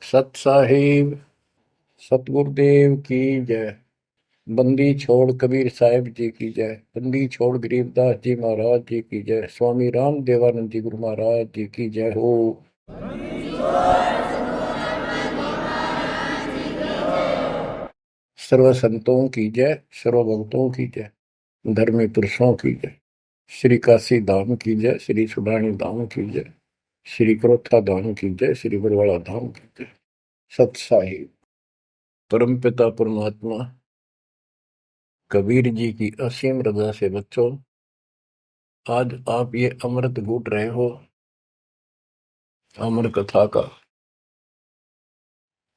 सत साहिब सतगुरुदेव की जय। बंदी छोड़ कबीर साहिब जी की जय। बंदी छोड़ गरीबदास जी महाराज जी की जय। स्वामी राम देवानंद जी गुरु महाराज जी की जय हो। सर्व संतों की जय, सर्व भक्तों की जय, धर्मी पुरुषों की जय। श्री काशी धाम की जय, श्री सुडानी धाम की जय, श्री क्रोथा धाम की जय, श्री बरवाड़ा धाम की जय। सत साहिब परम पिता परमात्मा कबीर जी की असीम रजा से बच्चों, आज आप ये अमृत घूट रहे हो अमर कथा का।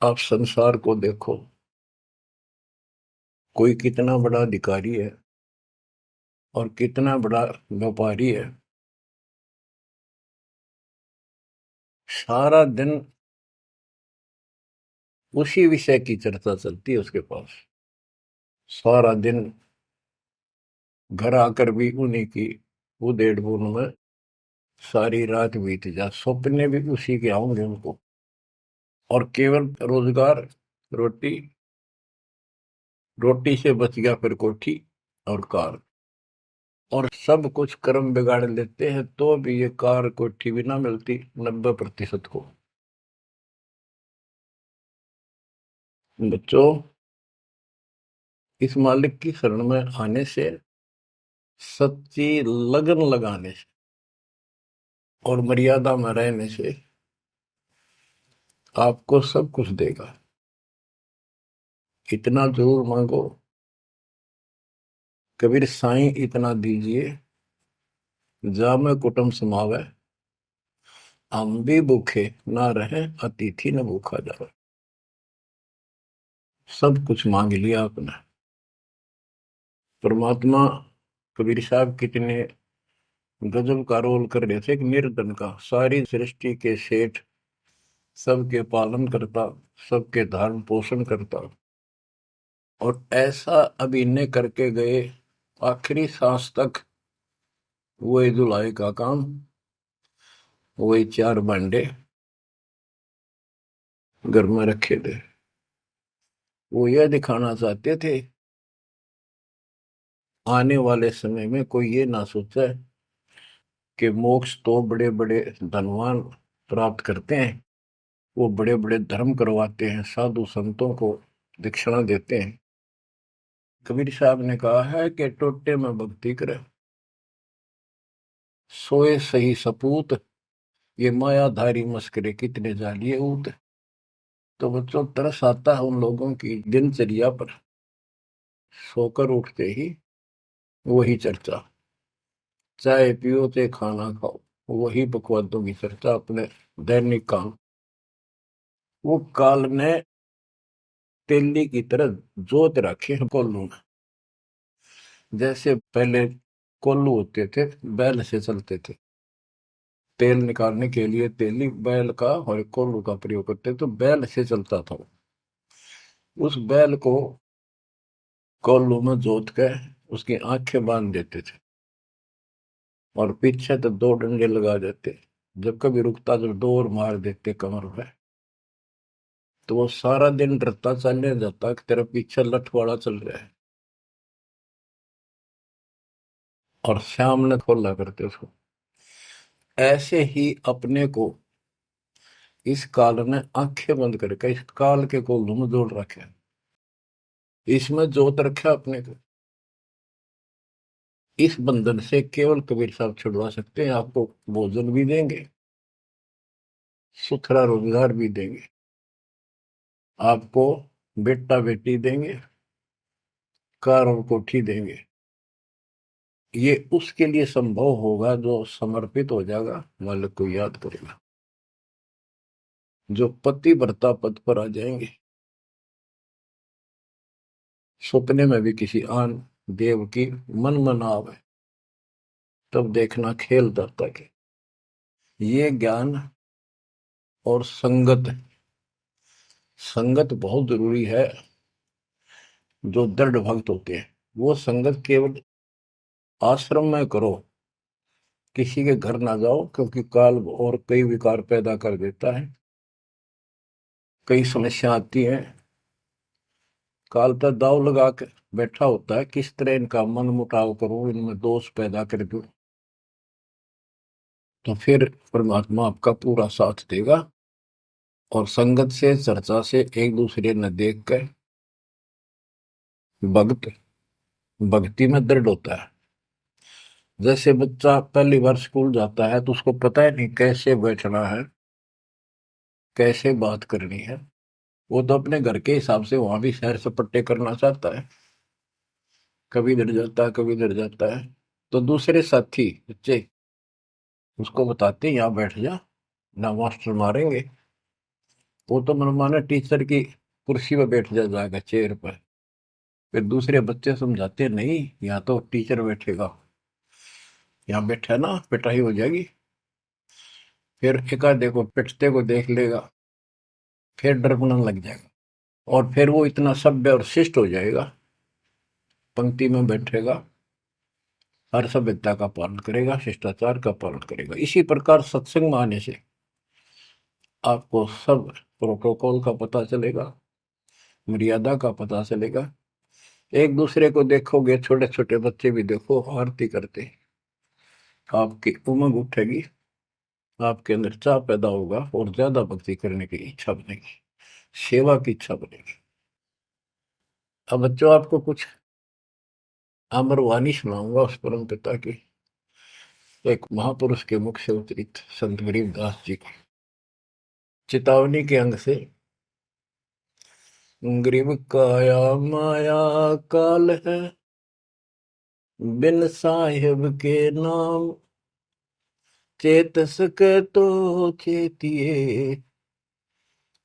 आप संसार को देखो, कोई कितना बड़ा अधिकारी है और कितना बड़ा व्यापारी है। सारा दिन उसी विषय की चर्चा चलती है उसके पास। सारा दिन घर आकर भी उन्हीं की उधेड़ बुन में सारी रात बीत जा, सपने भी उसी के आऊंगे उनको। और केवल रोजगार, रोटी, रोटी से बच गया फिर कोठी और कार। और सब कुछ कर्म बिगाड़ लेते हैं तो भी ये कार कोठी भी ना मिलती 90% को। बच्चों, इस मालिक की शरण में आने से, सच्ची लगन लगाने से और मर्यादा में रहने से आपको सब कुछ देगा। इतना जरूर मांगो, कबीर साईं इतना दीजिए, जामे कुटुंब समावे, हम भी भूखे ना रहे, अतिथि न भूखा जावे। सब कुछ मांग लिया आपने। परमात्मा कबीर साहब कितने गजब का रोल कर रहे थे। एक निर्धन का, सारी सृष्टि के सेठ, सबके पालन करता, सबके धारण पोषण करता, और ऐसा अभिनय करके गए आखिरी सांस तक। वही धुलाई का काम, वही 4 भांडे घर में रखे थे। वो यह दिखाना चाहते थे आने वाले समय में कोई ये ना सोचे कि मोक्ष तो बड़े बड़े धनवान प्राप्त करते हैं, वो बड़े बड़े धर्म करवाते हैं, साधु संतों को दक्षिणा देते हैं। कबीर साहब ने कहा है कि टोटे में भक्ति करे, सोए सही सपूत, ये मायाधारी मस्करे कितने जालिए ऊत। तो बच्चों, तरस आता है उन लोगों की दिनचर्या पर। सोकर उठते ही वही चर्चा, चाय पियो ते खाना खाओ, वही बकवादों की चर्चा, अपने दैनिक काम। वो काल ने तेली की तरह जोत रखे हैं कोल्लू में। जैसे पहले कोल्लू होते थे, बैल से चलते थे, तेल निकालने के लिए तेली बैल का और कोल्लू का प्रयोग करते, तो बैल से चलता था। उस बैल को कोल्लू में जोत के उसकी आंखें बांध देते थे और पीछे तो 2 डंडे लगा देते। जब कभी रुकता तो दौड़ मार देते कमर पे। तो वो सारा दिन डरता चलने जाता कि तेरा पीछे लठवाड़ा चल रहा है, और शाम ने खोला करते उसको। ऐसे ही अपने को इस काल ने आंखें बंद करके इस काल के कोल्लू में जोड़ रखे, इसमें जोत रखा अपने को। इस बंधन से केवल कबीर साहब छुड़वा सकते हैं। आपको भोजन भी देंगे, सुथरा रोजगार भी देंगे, आपको बेटा बेटी देंगे, कार और कोठी देंगे। ये उसके लिए संभव होगा जो समर्पित हो जाएगा, मालिक को याद करेगा। जो पति व्रता पद पर आ जाएंगे, सपने में भी किसी आन देव की मन मना आवे, तब देखना खेल दाता के। ये ज्ञान और संगत, संगत बहुत जरूरी है। जो दृढ़ भक्त होते हैं वो संगत केवल आश्रम में करो, किसी के घर ना जाओ, क्योंकि काल और कई विकार पैदा कर देता है। कई समस्या आती हैं, काल पर दाव लगा के बैठा होता है, किस तरह इनका मन मुटाव करूं, इनमें दोष पैदा कर दूं, तो फिर परमात्मा आपका पूरा साथ देगा। और संगत से, चर्चा से, एक दूसरे न देख कर भक्त भक्ति में दृढ़ होता है। जैसे बच्चा पहली बार स्कूल जाता है तो उसको पता है नहीं कैसे बैठना है, कैसे बात करनी है। वो तो अपने घर के हिसाब से वहां भी सैर सपट्टे करना चाहता है, कभी इधर जाता है कभी इधर जाता है। तो दूसरे साथी बच्चे उसको बताते हैं यहाँ बैठ जा, ना मास्टर मारेंगे। वो तो मनमाना टीचर की कुर्सी पर बैठ जाएगा, चेयर पर। फिर दूसरे बच्चे समझाते हैं नहीं, यहाँ तो टीचर बैठेगा, यहाँ बैठा ना पिटाई हो जाएगी। फिर एक आधे को पिटते को देख लेगा, फिर डरने लग जाएगा, और फिर वो इतना सभ्य और शिष्ट हो जाएगा, पंक्ति में बैठेगा, हर सभ्यता का पालन करेगा, शिष्टाचार का पालन करेगा। इसी प्रकार सत्संग में आने से आपको सब प्रोटोकॉल का पता चलेगा, मर्यादा का पता चलेगा। एक दूसरे को देखोगे, छोटे छोटे बच्चे भी देखो आरती करते, आपकी उमंग उठेगी, आपके अंदर चाह पैदा होगा और ज्यादा भक्ति करने की इच्छा बनेगी, सेवा की इच्छा बनेगी। अब बच्चों आपको कुछ अमर वाणी सुनाऊंगा उस परम पिता की, एक महापुरुष के मुख से उतरित संत गरीबदास जी की चेतावनी के अंग से। गरीब काया माया काल है, बिन साहिब के नाम चेत सके तो चेतिए,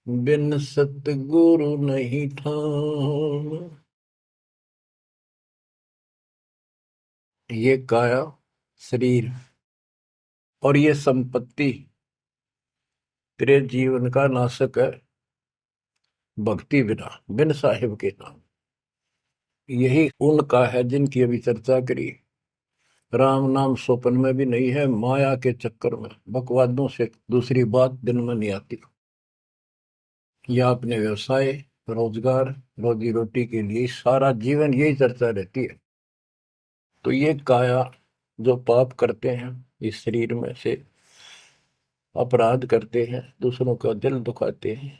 बिन सतगुरु नहीं ठाम। ये काया शरीर और ये संपत्ति तेरे जीवन का नाशक है, भक्ति बिना, बिन साहिब के नाम। यही उनका है जिनकी अभी चर्चा करी। राम नाम स्वप्न में भी नहीं है, माया के चक्कर में बकवादों से दूसरी बात दिन में नहीं आती। या अपने व्यवसाय, रोजगार, रोजी रोटी के लिए सारा जीवन यही चर्चा रहती है। तो ये काया जो पाप करते हैं, इस शरीर में से अपराध करते हैं, दूसरों का दिल दुखाते हैं,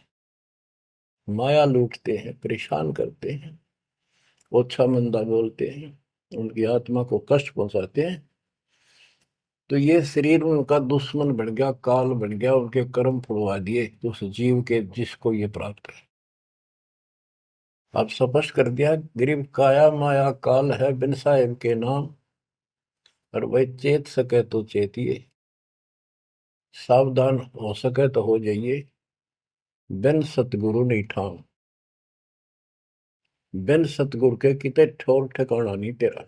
माया लूटते हैं, परेशान करते हैं, ओछा मंदा बोलते हैं, उनकी आत्मा को कष्ट पहुंचाते हैं, तो ये शरीर उनका दुश्मन बन गया, काल बन गया, उनके कर्म फुड़वा दिए उस जीव के जिसको ये प्राप्त है। आप स्पष्ट कर दिया, गरीब काया माया काल है, बिन साहिब के नाम, और वही चेत सके तो चेतिए, सावधान हो सके तो हो जाइए, बिन सतगुरु नहीं ठाम। बिन सतगुरु के किते ठोर ठिकाना नहीं तेरा।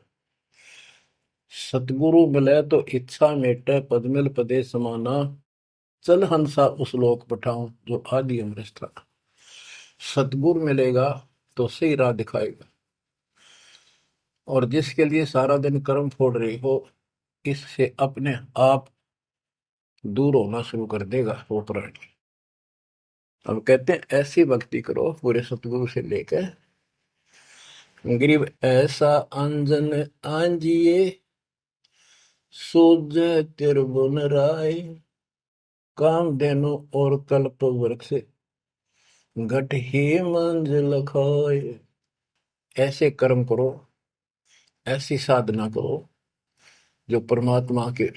सतगुरु मिले तो इच्छा मेटे, पद मिल पदे समाना, चल हंसा उस लोक पठाऊं जो आदि अमृत था। सतगुरु मिलेगा तो सही राह दिखाएगा, और जिसके लिए सारा दिन कर्म फोड़ रही हो, इससे अपने आप दूर होना शुरू कर देगा वो प्राणी। अब कहते हैं ऐसी भक्ति करो पूरे सतगुरु से लेकर, गरीब ऐसा अंजन आंजिए, सूझ त्रिभुवन राय, काम देनो और कल्प वृक्ष, घट ही मंजिल खाए। ऐसे कर्म करो, ऐसी साधना करो जो परमात्मा के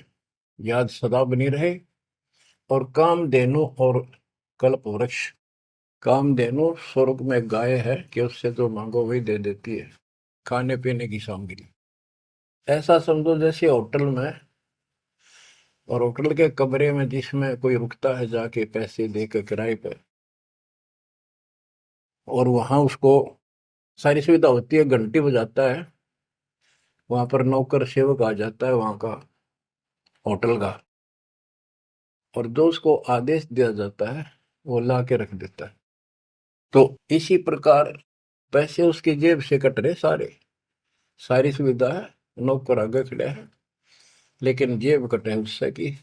याद सदा बनी रहे। और कामधेनु और कल्प वृक्ष, कामधेनु स्वर्ग में गाय है कि उससे जो मांगो वही दे देती है, खाने पीने की सामग्री। ऐसा समझो जैसे होटल में, और होटल के कमरे में जिसमें कोई रुकता है जाके पैसे देकर किराए पे, और वहां उसको सारी सुविधा होती है, घंटी बजाता है, वहां पर नौकर सेवक आ जाता है वहां का होटल का, और जो उसको आदेश दिया जाता है वो ला के रख देता है। तो इसी प्रकार पैसे उसकी जेब से कट रहे सारे, सारी सुविधा है, नौकर आगे खड़े हैं, लेकिन जेब कटे उससे की।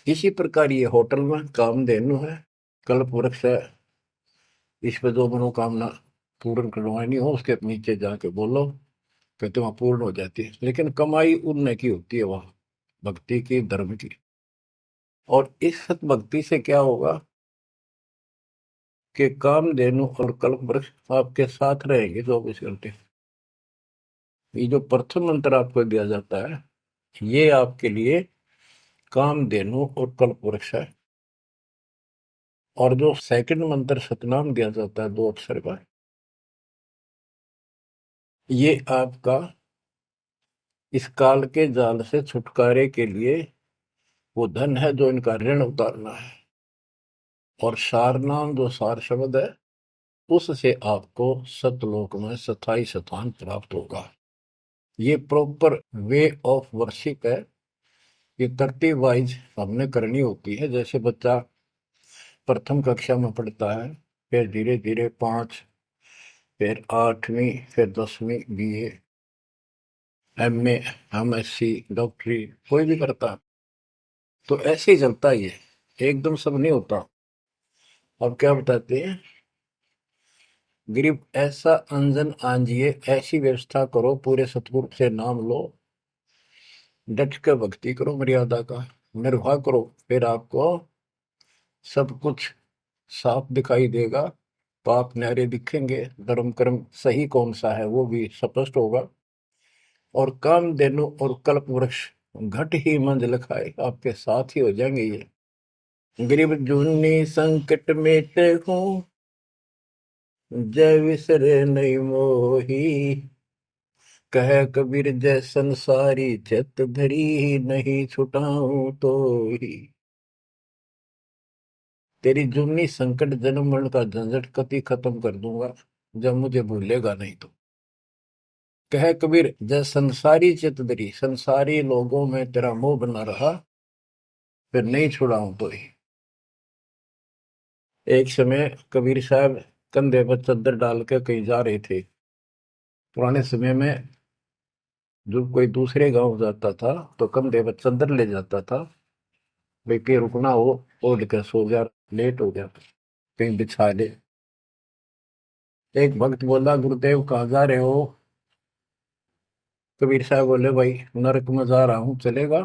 इसी प्रकार ये होटल में कामधेनु है, कल्प वृक्ष है, इस पे जो मनोकामना पूर्ण करवानी हो उसके नीचे जाके बोलो, कहते वहां पूर्ण हो जाती है। लेकिन कमाई उनने की होती है वहां, भक्ति की, धर्म की। और इस सत भक्ति से क्या होगा कि कामधेनु और कल्प वृक्ष आपके साथ रहेंगे 24 घंटे। ये जो प्रथम मंत्र आपको दिया जाता है, ये आपके लिए कामधेनु और कल्प वृक्ष है। और जो सेकंड मंत्र सतनाम दिया जाता है 2 अक्षर का, ये आपका इस काल के जाल से छुटकारे के लिए वो धन है जो इनका ऋण उतारना है। और सारनाम जो सार शब्द है, उससे आपको सतलोक में स्थायी स्थान प्राप्त होगा। ये प्रॉपर वे ऑफ वर्शिप है। ये तरतीब वाइज हमने करनी होती है। जैसे बच्चा प्रथम कक्षा में पढ़ता है, फिर धीरे धीरे 5, फिर 8वीं, फिर 10वीं BA, MA, MSc, डॉक्टरी कोई भी करता है, तो ऐसे ही चलता ही है, एकदम सब नहीं होता। अब क्या बताते हैं, गरीब ऐसा अंजन आंजिए, ऐसी व्यवस्था करो, पूरे सतगुरु से नाम लो, डट के भक्ति करो, मर्यादा का निर्वाह करो, फिर आपको सब कुछ साफ दिखाई देगा। पाप न्यारे दिखेंगे, धर्म कर्म सही कौन सा है वो भी स्पष्ट होगा। और कामधेनु और कल्प वृक्ष घट ही मंजिल खाए, आपके साथ ही हो जाएंगे ये। गरीब जूनी संकट मेटे हूँ, जय विसरे नहीं मोही, कह कबीर जय संसारी, चित धरी नहीं छुटाऊं तो ही। तेरी जूनी संकट जन्म मरण का झंझट कति खत्म कर दूंगा, जब मुझे भूलेगा नहीं तो। कह कबीर जय संसारी चित धरी, संसारी लोगों में तेरा मोह बना रहा, फिर नहीं छुड़ाऊं तो ही। एक समय कबीर साहब कंधे पर चद्दर डाल के कहीं जा रहे थे। पुराने समय में जब कोई दूसरे गांव जाता था तो कंधे पर चद्दर ले जाता था, भाई कहीं रुकना हो, ओढ़ कर सो जा, लेट हो गया तो कहीं बिछा ले। एक भक्त बोला, गुरुदेव कहाँ जा रहे हो? कबीर साहब बोले, भाई नरक में जा रहा हूँ, चलेगा?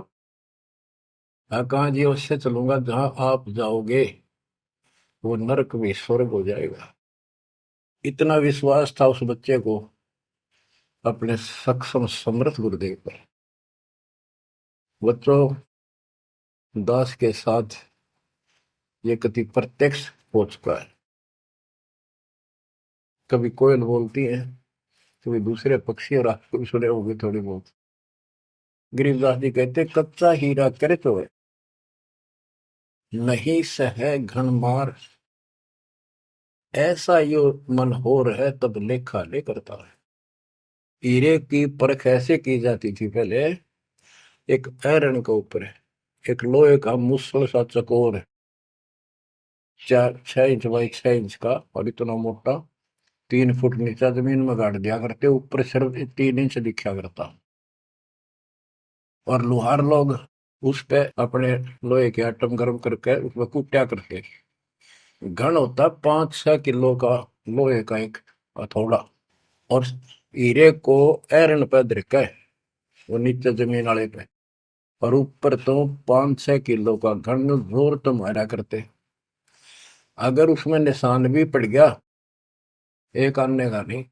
हाँ, कहाँ जी? उससे चलूंगा जहां आप जाओगे वो नरक भी स्वर्ग हो जाएगा। इतना विश्वास था उस बच्चे को अपने सक्षम समर्थ गुरुदेव पर। बच्चों, दास के साथ ये कति प्रत्यक्ष हो चुका है। कभी कोयल बोलती है, कभी दूसरे पक्षी, और आपको भी सुने होंगे थोड़ी बहुत। गरीबदास जी कहते, कच्चा हीरा करे तो है, नहीं सह घन मार, ऐसा यो मन होर है, तब लेखा ले करता है। हीरे की परख ऐसे की जाती थी पहले, एक आयरन के ऊपर है, एक लोहे का मुसल सा चकोर है, 6 इंच बाई 6 इंच का, और इतना मोटा, 3 फुट नीचा जमीन में गाड़ दिया करते, ऊपर सिर्फ 3 इंच दिखा करता। और लोहार लोग उस पे अपने लोहे के आइटम गर्म करके उसमें कूटा करते। घन होता 5-6 किलो का लोहे का एक हथौड़ा, और हीरे को आयरन पे धरका है वो नीचे जमीन वाले पे, और ऊपर तो 5-6 किलो का घन जोर तो मारा करते। अगर उसमें निशान भी पड़ गया, एक आने का नहीं,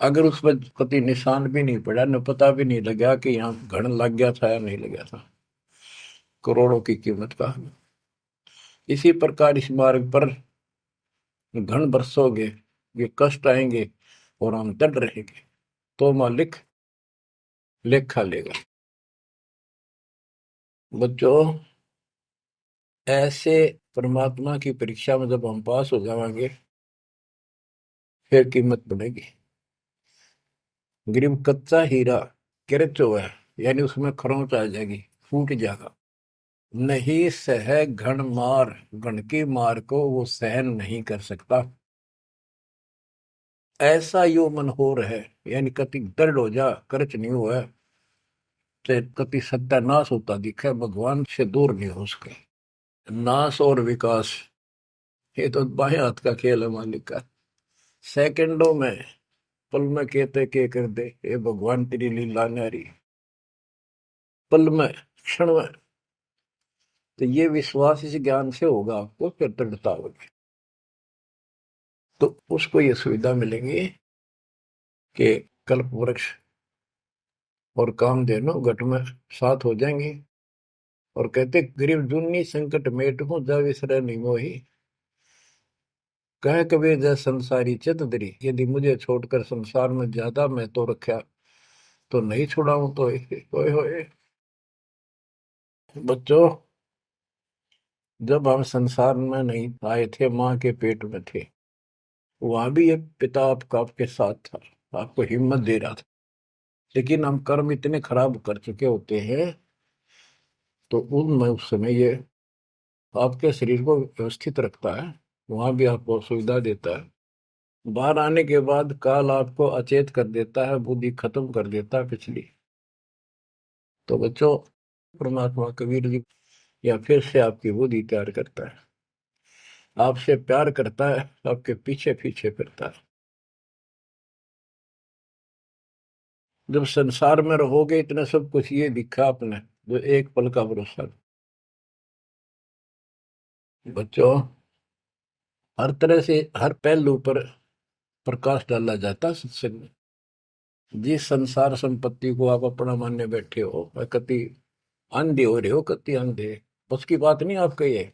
अगर उसमें कभी निशान भी नहीं पड़ा, न पता भी नहीं लगा कि यहाँ घन लग गया था या नहीं लग गया था, करोड़ों की कीमत का। इसी प्रकार इस मार्ग पर घन बरसोगे, ये कष्ट आएंगे और हम डट रहेंगे, तो मालिक लेखा लेगा। बच्चों, ऐसे परमात्मा की परीक्षा में जब हम पास हो जाएंगे, फिर कीमत बनेगी। गरीब कच्चा हीरा किरच हुआ है, यानी उसमें खरोंच आ जाएगी, फूट जाएगा। नहीं सह घन मार, घन की मार को वो सहन नहीं कर सकता। ऐसा यो मन हो रहे, यानी कति दर्द हो जा, करच नहीं हुआ, तो कति सत्यानाश होता दिखे, भगवान से दूर नहीं हो सके। नाश और विकास, ये तो बाएं हाथ का खेल है मालिक का। सेकंडों में, पल में कहते के कर दे, ये भगवान तेरी लीला न्यारी। पल में, क्षण में। तो ये विश्वास इस ज्ञान से होगा आपको, फिर दृढ़ता होगी। तो उसको ये सुविधा मिलेगी कि कल्प वृक्ष और कामधेनु घट में साथ हो जाएंगे। और कहते गरीब जुन्नी संकट मेट हूं जा विसरे नहीं मोही। कह कबीर जय संसारी चित दरी, यदि मुझे छोड़कर संसार में ज्यादा मैं तो रखा तो नहीं छुड़ाऊं तो होए होए। बच्चों, जब हम संसार में नहीं आए थे, माँ के पेट में थे, वहां भी एक पिता आपका आपके साथ था, आपको हिम्मत दे रहा था। लेकिन हम कर्म इतने खराब कर चुके होते हैं, तो उनमें उस समय ये आपके शरीर को व्यवस्थित रखता है, वहां भी आपको सुविधा देता है। बाहर आने के बाद काल आपको अचेत कर देता है, बुद्धि खत्म कर देता है पिछली। तो बच्चों, परमात्मा कबीर जी या फिर से आपकी बुद्धि तैयार करता है, आपसे प्यार करता है, आपके पीछे पीछे फिरता है। जब संसार में रहोगे, इतना सब कुछ ये दिखा आपने, जो एक पल का भरोसा। बच्चों, हर तरह से हर पहलू पर प्रकाश डाला जाता है सत्संग में। जिस संसार संपत्ति को आप अपना मानने बैठे हो, कति अंधे हो रहे हो, कति अंधे, बस की बात नहीं आपका ये।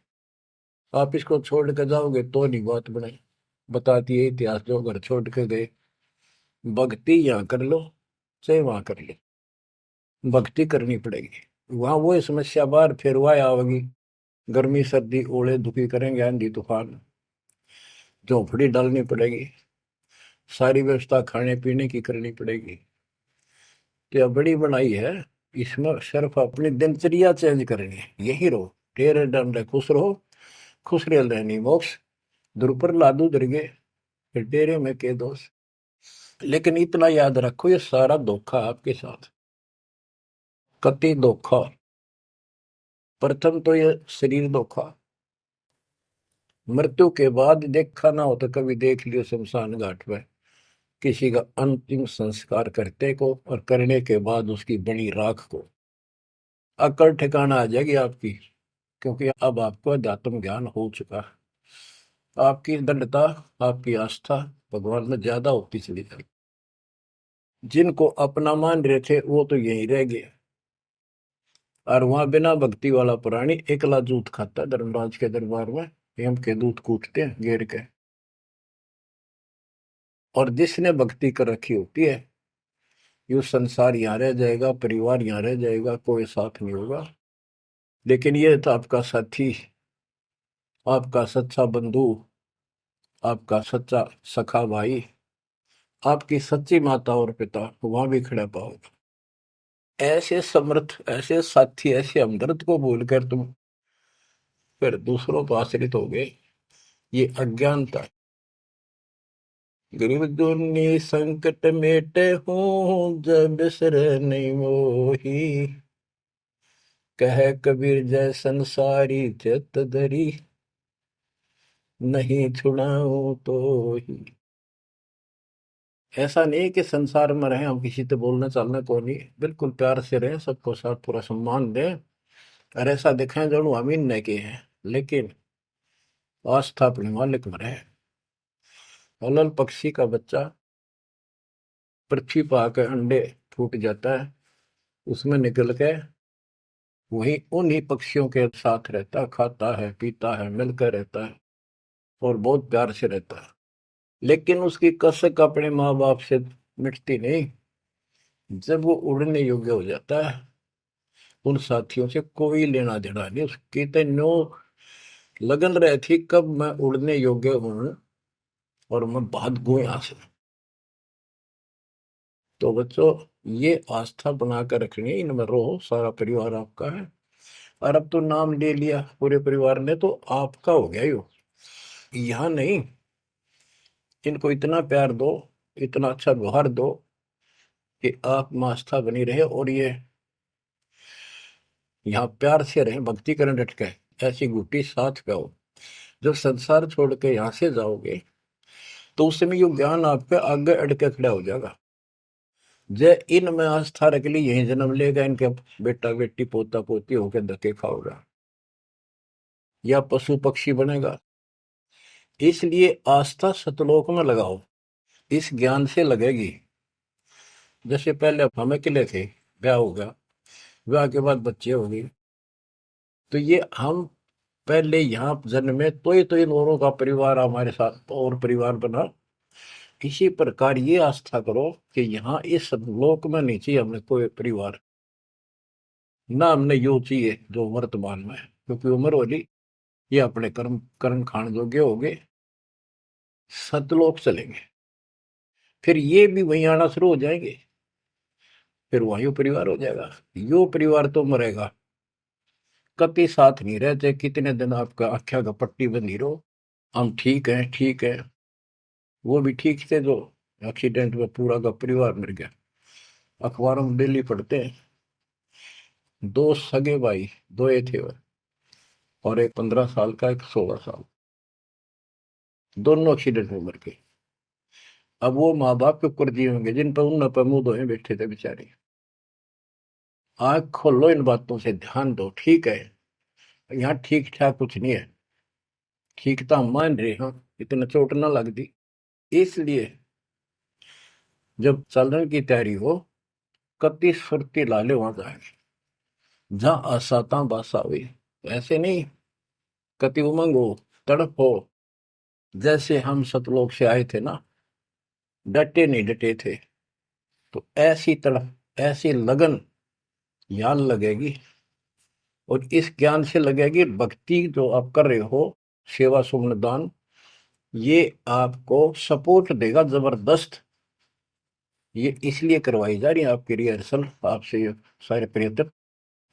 आप इसको छोड़ के जाओगे तो नहीं बात बने। बताती है इतिहास, जो घर छोड़ के गए, भक्ति यहाँ कर लो चाहे वहां कर लो, भक्ति करनी पड़ेगी। वहां वो समस्या बार फिर वह आवेगी, गर्मी सर्दी ओले दुखी करेंगे, आंधी तूफान, झोपड़ी डालनी पड़ेगी, सारी व्यवस्था खाने पीने की करनी पड़ेगी। तो यह बड़ी बनाई है, इसमें सिर्फ अपनी दिनचर्या चेंज करनी है। यही रहो, टेरे डंडे खुश रहो, खुश रह रहनी मोक्ष, दुर लादू दरगे, फिर डेरे में के दोष। लेकिन इतना याद रखो, ये सारा धोखा आपके साथ, कति धोखा। प्रथम तो ये शरीर धोखा, मृत्यु के बाद देखा ना हो तो कभी देख लियो शमशान घाट में किसी का अंतिम संस्कार करते को, और करने के बाद उसकी बड़ी राख को अकड़ ठिकाना आ जाएगी आपकी। क्योंकि अब आपको अध्यात्म ज्ञान हो चुका है, आपकी दृढ़ता, आपकी आस्था भगवान में ज्यादा होती चली जाएगी। जिनको अपना मान रहे थे वो तो यहीं रह गए, और वहां बिना भक्ति वाला प्राणी एकला जूत खाता है धर्मराज के दरबार में, यम के दूत कूटते हैं घेर के। और जिसने भक्ति कर रखी होती है, यू संसार यहाँ रह जाएगा, परिवार यहाँ रह जाएगा, कोई साथ नहीं होगा। लेकिन ये तो आपका साथी, आपका सच्चा बंधु, आपका सच्चा सखा भाई, आपकी सच्ची माता और पिता वहां भी खड़ा पाओगे। ऐसे समर्थ, ऐसे साथी, ऐसे हमदर्द को भूलकर तुम फिर दूसरों पर आश्रित हो गए, ये अज्ञानता। गरीब दुनी संकट मेटे हूँ, जब बिसर नहीं मोही। कह कबीर जय संसारी चित धरी, नहीं छुड़ाऊं तो ही। ऐसा नहीं कि संसार में रहे हम किसी से बोलने चालने को नहीं, बिल्कुल प्यार से रहे, सबको साथ पूरा सम्मान दें, और ऐसा दिखाएं जो हम इन नहीं के हैं, लेकिन आस्था अपने मालिक में रहे। अलल पक्षी का बच्चा पृथ्वी पर आकर अंडे फूट जाता है, उसमें निकल के वही उन्हीं पक्षियों के साथ रहता है, खाता है, पीता है, मिलकर रहता है, और बहुत प्यार से रहता है। लेकिन उसकी कसक अपने माँ बाप से मिटती नहीं। जब वो उड़ने योग्य हो जाता है, उन साथियों से कोई लेना देना नहीं, उसकी तो नो लगन रही थी कब मैं उड़ने योग्य हूं और मैं भाग गूं यहां से। तो बच्चों, ये आस्था बनाकर रखनी है, इनमें रहो, सारा परिवार आपका है। और अब तो नाम ले लिया पूरे परिवार ने, तो आपका हो गया यो। यहाँ नहीं, इनको इतना प्यार दो, इतना अच्छा व्यवहार दो कि आप में आस्था बनी रहे, और ये यहाँ प्यार से रहे, भक्ति करें डट के, ऐसी गुटी साथ पे हो। जब संसार छोड़ के यहां से जाओगे तो उस समय ये ज्ञान आपके आगे अड़के खड़ा हो जाएगा। जय इनमें आस्था रख ली, यही जन्म लेगा, इनके बेटा बेटी पोता पोती होकर धक्के खाओगा या पशु पक्षी बनेगा। इसलिए आस्था सतलोक में लगाओ, इस ज्ञान से लगेगी। जैसे पहले हम अकेले थे, ब्याह हो गया, ब्याह के बाद बच्चे हो गए, तो ये हम पहले यहाँ जन्मे तो इन औरों का परिवार हमारे साथ और परिवार बना। इसी प्रकार ये आस्था करो कि यहाँ इस लोक में नहीं चाहिए हमें कोई परिवार, ना हमने यो चाहिए जो वर्तमान में है, क्योंकि उम्र होली ये अपने कर्म कर्म खान योग्य हो गए, सतलोक चलेंगे, फिर ये भी वहीं आना शुरू हो जाएंगे, फिर वहीं परिवार हो जाएगा। यो परिवार तो मरेगा, कति साथ नहीं रहते, कितने दिन आपका आख्या का पट्टी बंधी रहो, हम ठीक है ठीक है। वो भी ठीक थे जो एक्सीडेंट में पूरा का परिवार मर गया। अखबारों में डेली पढ़ते हैं, दो सगे भाई, दो ये थे, और एक 15 साल का, एक 16 साल, दोनों एक्सीडेंट में मर गए। अब वो माँ बाप के ऊपर जी होंगे जिन पर उन पर मुंह धोए बैठे थे बेचारे। आंख खोलो, इन बातों से ध्यान दो। ठीक है, यहाँ ठीक ठाक कुछ नहीं है, ठीक तो हम मान रहे हैं, इतना चोट ना लग दी। इसलिए जब चलने की तैयारी हो, कति सुरती लाले वहां जाएंगे जहां आसाता बासा हुई। ऐसे नहीं, कति उमंग हो, तड़प हो, जैसे हम सतलोक से आए थे ना, डटे नहीं डटे थे, तो ऐसी तड़प ऐसी लगन यान लगेगी। और इस ज्ञान से लगेगी भक्ति जो आप कर रहे हो, सेवा सुमन दान, ये आपको सपोर्ट देगा जबरदस्त। ये इसलिए करवाई जा रही है आपकी रिहर्सल, आपसे ये सारे प्रयत्न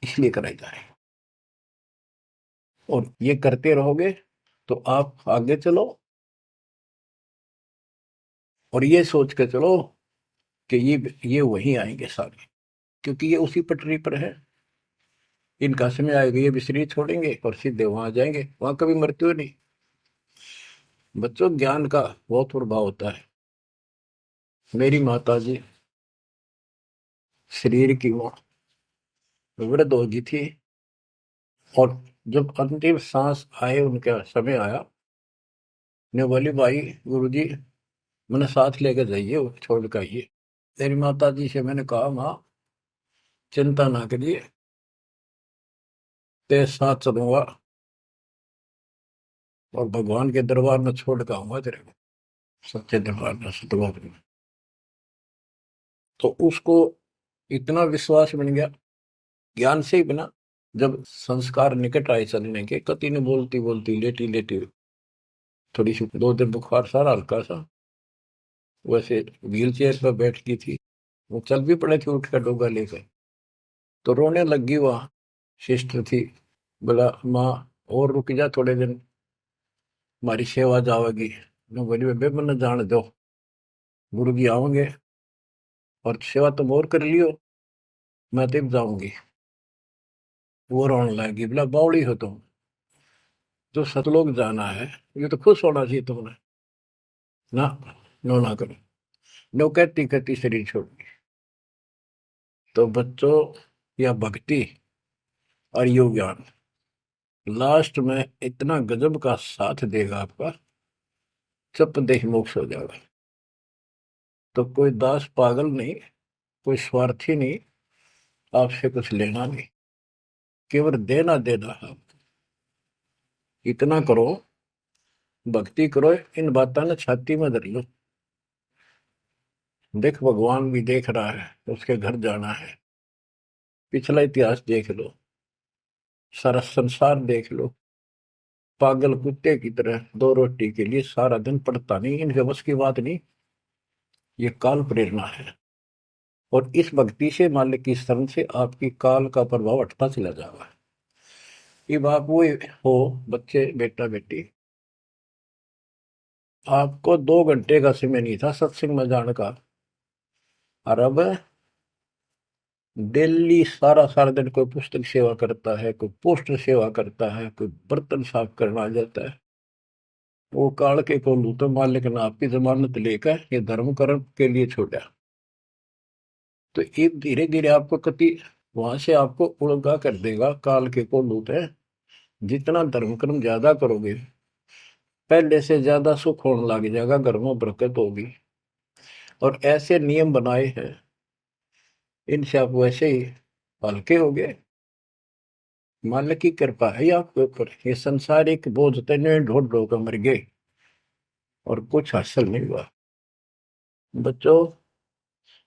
इसलिए कराए जा रहे हैं। और ये करते रहोगे तो आप आगे चलो, और ये सोच के चलो कि ये वहीं आएंगे सारे, क्योंकि ये उसी पटरी पर है। इनका समय आएगा, ये भी शरीर छोड़ेंगे और सीधे वहां जाएंगे, वहां कभी मृत्यु नहीं। बच्चों, ज्ञान का बहुत प्रभाव होता है। मेरी माता जी शरीर की वो वृद्ध हो गई थी, और जब अंतिम सांस आए, उनका समय आया, ने बोली भाई गुरु जी मैंने साथ लेकर जाइए, वो छोड़ कर आइए। तेरी माता जी से मैंने कहा, माँ चिंता ना करिए, तेरे साथ चलूंगा और भगवान के दरबार में छोड़ कर आऊंगा तेरे को, सच्चे दरबार में, सतलोक में। तो उसको इतना विश्वास बन गया, ज्ञान से ही बना। जब संस्कार निकट आए चलने के, कति ने बोलती बोलती लेटी लेटी, थोड़ी सी 2 दिन बुखार, सारा हल्का सा, वैसे व्हील चेयर पर बैठ की थी, वो चल भी पड़े थे उठ कर डोगा लेकर, तो रोने लगी। वहाँ सिस्टर थी, बोला माँ और रुक जा थोड़े दिन, हमारी सेवा जाओगी। मैं बोली बेबे मैंने जान दो, गुरु जी आओगे और सेवा तुम और कर लियो, मैं तब जाऊंगी। वो रोने लगी, बोला बावड़ी हो तुम, जो सतलोक जाना है ये तो खुश होना चाहिए तुमने, ना नो ना करो। नो कहती कहती शरीर छोड़ दी। तो बच्चों, या भक्ति और योग ज्ञान लास्ट में इतना गजब का साथ देगा आपका, चप देह मोक्ष हो जाएगा। तो कोई दास पागल नहीं, कोई स्वार्थी नहीं, आपसे कुछ लेना नहीं, केवल देना देना है। इतना करो, भक्ति करो, इन बातों ने छाती में धर लो। देख भगवान भी देख रहा है, उसके घर जाना है, पिछला इतिहास देख लो, सारा संसार देख लो। पागल कुत्ते की तरह 2 रोटी के लिए सारा दिन पड़ता नहीं, इनके बस की बात नहीं। ये काल प्रेरणा है, और इस भक्ति से, मालिक की शरण से आपकी काल का प्रभाव हटता चला जाएगा। अब आप वो हो बच्चे, बेटा बेटी, आपको 2 घंटे का समय नहीं था सत्संग में जाने का, और अब डेली सारा सारा दिन कोई पुस्तक सेवा करता है, कोई पोस्टर सेवा करता है, कोई बर्तन साफ करना आ जाता है। वो काल के को लू तो मालिक ने आपकी जमानत लेकर ये धर्म कर्म के लिए छोड़ा। तो ये धीरे धीरे आपको कति वहां से आपको उड़गा कर देगा काल के को लूट है। जितना धर्म कर्म ज्यादा करोगे पहले से ज्यादा सुख होने लग जाएगा, घर में बरकत होगी। और ऐसे नियम बनाए हैं इनसे आप वैसे ही हल्के हो गए। मालिक की कृपा है आपके ऊपर। ये संसारिक बोझ तने ढोल ढो कर मर गए और कुछ हासिल नहीं हुआ। बच्चों,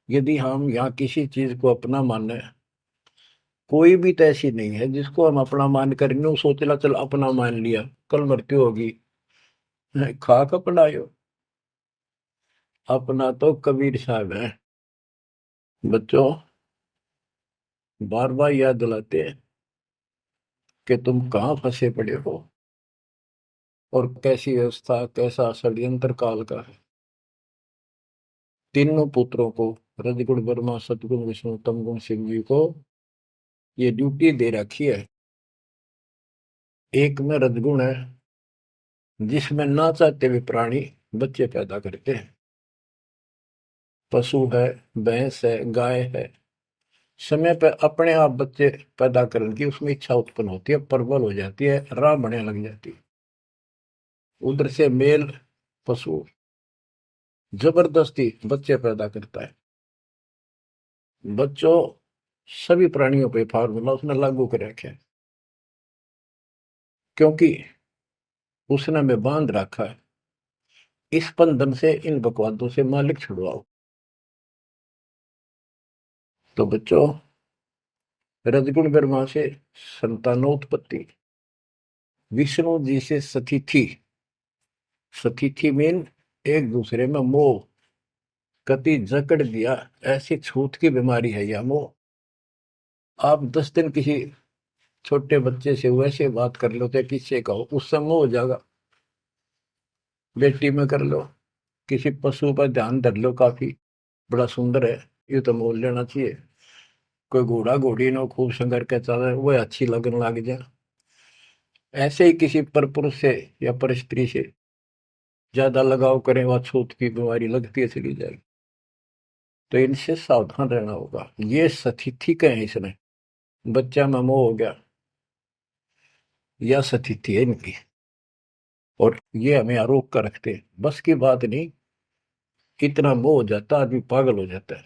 यदि हम यहाँ किसी चीज को अपना माने, कोई भी तो ऐसी नहीं है जिसको हम अपना मान करेंगे वो सोचला चल अपना मान लिया कल मृत्यु होगी। खाक अपनायो, अपना तो कबीर साहब है। बच्चों, बार बार याद दिलाते हैं कि तुम कहाँ फंसे पड़े हो और कैसी व्यवस्था कैसा षड्यंत्र काल का है। तीनों पुत्रों को, रजगुण ब्रह्मा सतगुण विष्णु तमगुण शिव जी को ये ड्यूटी दे रखी है। एक में रजगुण है जिसमें ना चाहते हुए प्राणी बच्चे पैदा करते हैं। पशु है, भैंस है, गाय है, समय पर अपने आप बच्चे पैदा करने की उसमें इच्छा उत्पन्न होती है, प्रबल हो जाती है, राह बढ़ने लग जाती है। उधर से मेल पशु जबरदस्ती बच्चे पैदा करता है। बच्चों, सभी प्राणियों पे फार्मूला उसने लागू कर रखा है, क्योंकि उसने हमें बांध रखा है। इस बंधन से, इन बकवादों से मालिक छुड़वाओ। तो बच्चों, रजगुण ब्रह्मा से संतानोत्पत्ति, विष्णु जी से सतिथि। सतिथि मीन एक दूसरे में मोह, कति जकड़ दिया, ऐसी छूत की बीमारी है यह मोह। आप 10 दिन किसी छोटे बच्चे से वैसे बात कर लो तो किससे कहो उससे मोह हो जाएगा। बेटी में कर लो, किसी पशु पर ध्यान धर लो, काफी बड़ा सुंदर है ये तो मोल लेना चाहिए। कोई घोड़ा घोड़ी नो खूब संगर के चल वो अच्छी लगने लग जाए। ऐसे ही किसी पर पुरुष से या पर स्त्री से ज्यादा लगाव करें वह छूत की बीमारी लगती है चली जाएगी। तो इनसे सावधान रहना होगा। ये सतिथि कहे इसने, बच्चा में मोह हो गया, यह सतिथि है इनकी। और ये हमें आरोप कर रखते हैं, बस की बात नहीं, इतना मोह हो जाता आदमी पागल हो जाता है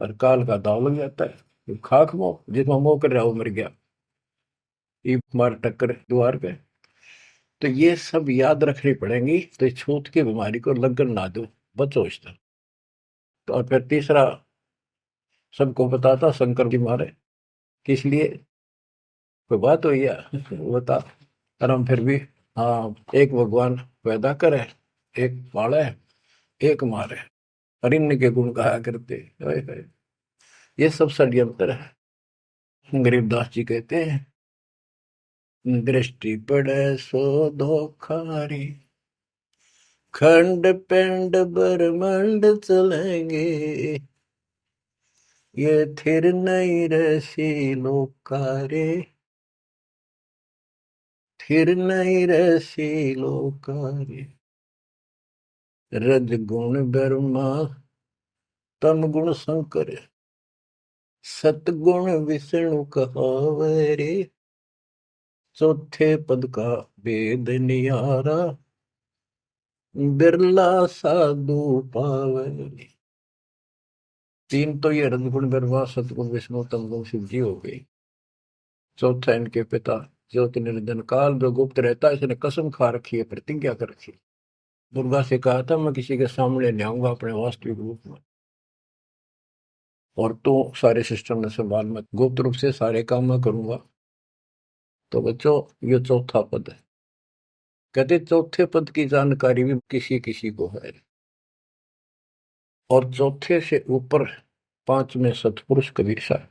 और काल का दाव लग जाता है। ये खाक मोह, जिसमें मोह कर रहा वो मर गया, ये मार टक्कर द्वार पे। तो ये सब याद रखनी पड़ेंगी, तो इस छूत की बीमारी को लगन ना दो, बचो इससे। तो और फिर तीसरा सबको बताता शंकर की मारे किस लिए, कोई बात हुई है बता। और हम फिर भी, हाँ, एक भगवान पैदा करे, एक पाले, एक मारे, अरिन्य के गुण गाया करते। हाय हाय, ये सब षड्यंत्र है। गरीबदास जी कहते हैं, दृष्टि पड़े सो धोखारी, खंड पिंड ब्रह्मांड चलेंगे, ये थिर नहीं रसी लोकारे, थिर नहीं रसी लोकारे। रज गुण ब्रह्मा तम गुण शंकर, सतगुण विष्णु कहावे रे, चौथे पद का वेद नियारा, बिरला साधु पावे। तीन तो ये रजगुण ब्रह्मा सतगुण विष्णु तमगुण शिव जी हो गई। चौथा इनके पिता ज्योति निरंजन काल जो गुप्त रहता है, इसने कसम खा रखी है, प्रतिज्ञा कर रखी है। दुर्गा से कहा था मैं किसी के सामने नहीं आऊंगा अपने वास्तविक रूप में, और तो सारे सिस्टम में संभाल, मैं गुप्त रूप से सारे काम मैं करूंगा। तो बच्चों, ये चौथा पद है। कहते चौथे पद की जानकारी भी किसी किसी को है, और चौथे से ऊपर 5 में सतपुरुष कबीर साहब।